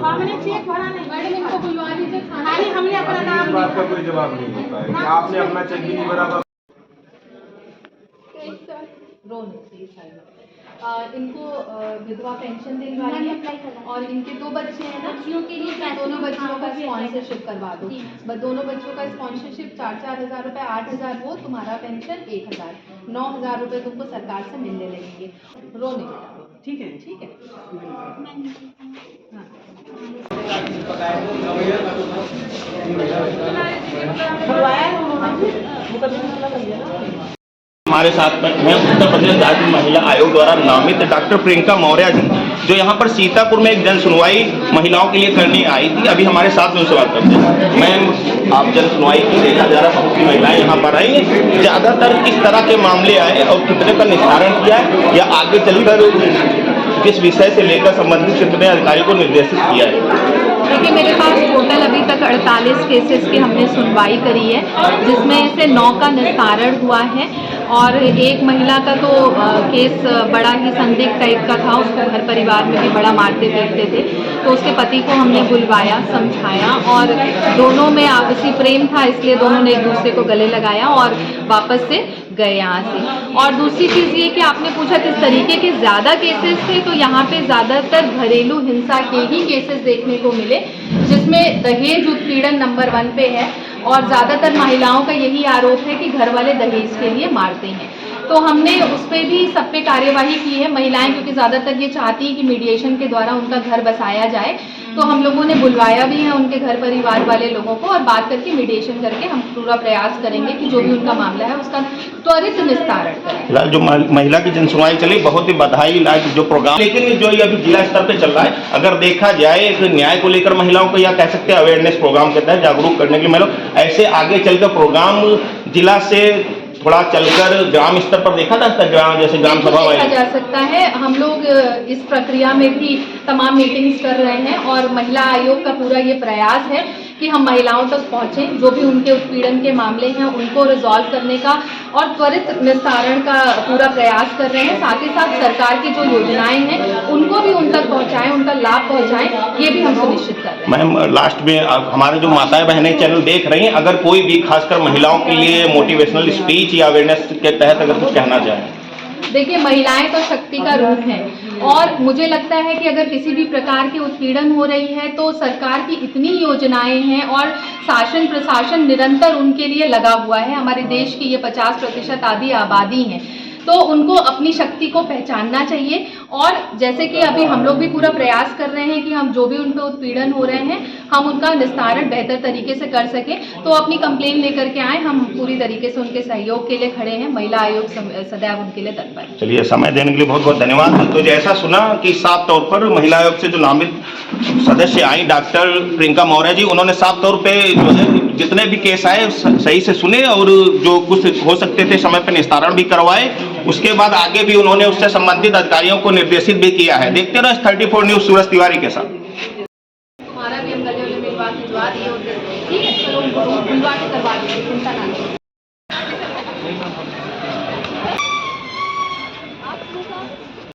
हमने चेक भरा नहीं, मैडम इनको बुलवा दीजिए, खाली हमने अपना नाम इस बात का कोई जवाब नहीं होता है कि आपने अपना चेक भी नहीं भरा। इनको विधवा पेंशन दिलवाई है और इनके 2 बच्चे हैं ना, के लिए दोनों बच्चों का स्पॉन्सरशिप करवा दो। बस दोनों बच्चों का स्पॉन्सरशिप 4-4 हज़ार रुपये, 8 हज़ार वो, तुम्हारा पेंशन 1,000, 9 हज़ार रुपये तुमको सरकार से मिलने लगेंगे। रोने ठीक है, ठीक है। हमारे साथ में उत्तर प्रदेश राज्य महिला आयोग द्वारा नामित डॉक्टर प्रियंका मौर्य जी, जो यहाँ पर सीतापुर में एक जन सुनवाई महिलाओं के लिए करने आई थी। अभी हमारे साथ में उनसे बात करते हैं। मैम, आप जन सुनवाई की देखा जा रहा, बहुत सी महिलाएं यहाँ पर आई, ज़्यादातर किस तरह के मामले आए और कितने का निस्तारण किया है, या आगे चलकर किस विषय से लेकर संबंधित कितने अधिकारी को निर्देशित किया है? देखिए, मेरे पास टोटल अभी तक 48 केसेस की हमने सुनवाई करी है, जिसमें से 9 का निस्तारण हुआ है और एक महिला का तो केस बड़ा ही संदिग्ध टाइप का था। उसको घर परिवार में भी बड़ा मारते पीटते थे, तो उसके पति को हमने बुलवाया, समझाया और दोनों में आपसी प्रेम था, इसलिए दोनों ने एक दूसरे को गले लगाया और वापस से गए यहाँ से। और दूसरी चीज़ ये कि आपने पूछा किस तरीके के ज़्यादा केसेस थे, तो यहाँ पे ज़्यादातर घरेलू हिंसा के ही केसेस देखने को मिले, जिसमें दहेज उत्पीड़न नंबर 1 पे है और ज़्यादातर महिलाओं का यही आरोप है कि घर वाले दहेज के लिए मारते हैं। तो हमने उस पर भी सब पे कार्यवाही की है। महिलाएं क्योंकि ज़्यादातर ये चाहती हैं कि मीडिएशन के द्वारा उनका घर बसाया जाए, तो हम लोगों ने बुलवाया भी है उनके घर परिवार वाले लोगों को और बात करके मीडिएशन करके हम पूरा प्रयास करेंगे कि जो भी उनका मामला है उसका त्वरित निस्तारण करें। फिलहाल जो महिला की जनसुनवाई चली, बहुत ही बधाई लायक जो प्रोग्राम, लेकिन जो ये अभी जिला स्तर पे चल रहा है, अगर देखा जाए एक न्याय को लेकर महिलाओं को, या कह सकते हैं अवेयरनेस प्रोग्राम के तहत जागरूक करने के लिए महिलाओं, ऐसे आगे चलकर प्रोग्राम जिला से थोड़ा चलकर ग्राम स्तर पर देखा जा सकता है, जैसे ग्राम सभा देखा जा सकता है। हम लोग इस प्रक्रिया में भी तमाम मीटिंग्स कर रहे हैं और महिला आयोग का पूरा ये प्रयास है कि हम महिलाओं तक पहुँचें, जो भी उनके उत्पीड़न के मामले हैं उनको रिजॉल्व करने का और त्वरित निस्तारण का पूरा प्रयास कर रहे हैं। साथ ही साथ सरकार की जो योजनाएं हैं उनको भी उन तक पहुँचाएं, उनका लाभ पहुँचाएं, ये भी हम सुनिश्चित कर रहे हैं। मैम, लास्ट में हमारे जो माताएं बहनें चैनल देख रही हैं, अगर कोई भी खासकर महिलाओं के लिए मोटिवेशनल स्पीच या अवेयरनेस के तहत अगर कुछ कहना चाहें? देखिए, महिलाएं तो शक्ति का रूप है और मुझे लगता है कि अगर किसी भी प्रकार की उत्पीड़न हो रही है तो सरकार की इतनी योजनाएं हैं और शासन प्रशासन निरंतर उनके लिए लगा हुआ है। हमारे देश की ये 50% आधी आबादी है, तो उनको अपनी शक्ति को पहचानना चाहिए। और जैसे कि अभी हम लोग भी पूरा प्रयास कर रहे हैं कि हम जो भी उन पर उत्पीड़न हो रहे हैं हम उनका निस्तारण बेहतर तरीके से कर सकें, तो अपनी कंप्लेन लेकर के आए। हम पूरी तरीके से उनके सहयोग के लिए खड़े हैं। महिला आयोग सदैव उनके लिए तत्पर है। चलिए, समय देने के लिए बहुत बहुत धन्यवाद। तो जैसा सुना कि साफ तौर पर महिला आयोग से जो नामित सदस्य आई डॉक्टर प्रियंका मौर्य जी, उन्होंने साफ तौर पे जो है जितने भी केस आए सही से सुने और जो कुछ हो सकते थे समय पर निस्तारण भी करवाए। उसके बाद आगे भी उन्होंने उससे संबंधित अधिकारियों को निर्देशित भी किया है। देखते रहो 34 न्यूज़ सूरज तिवारी के साथ।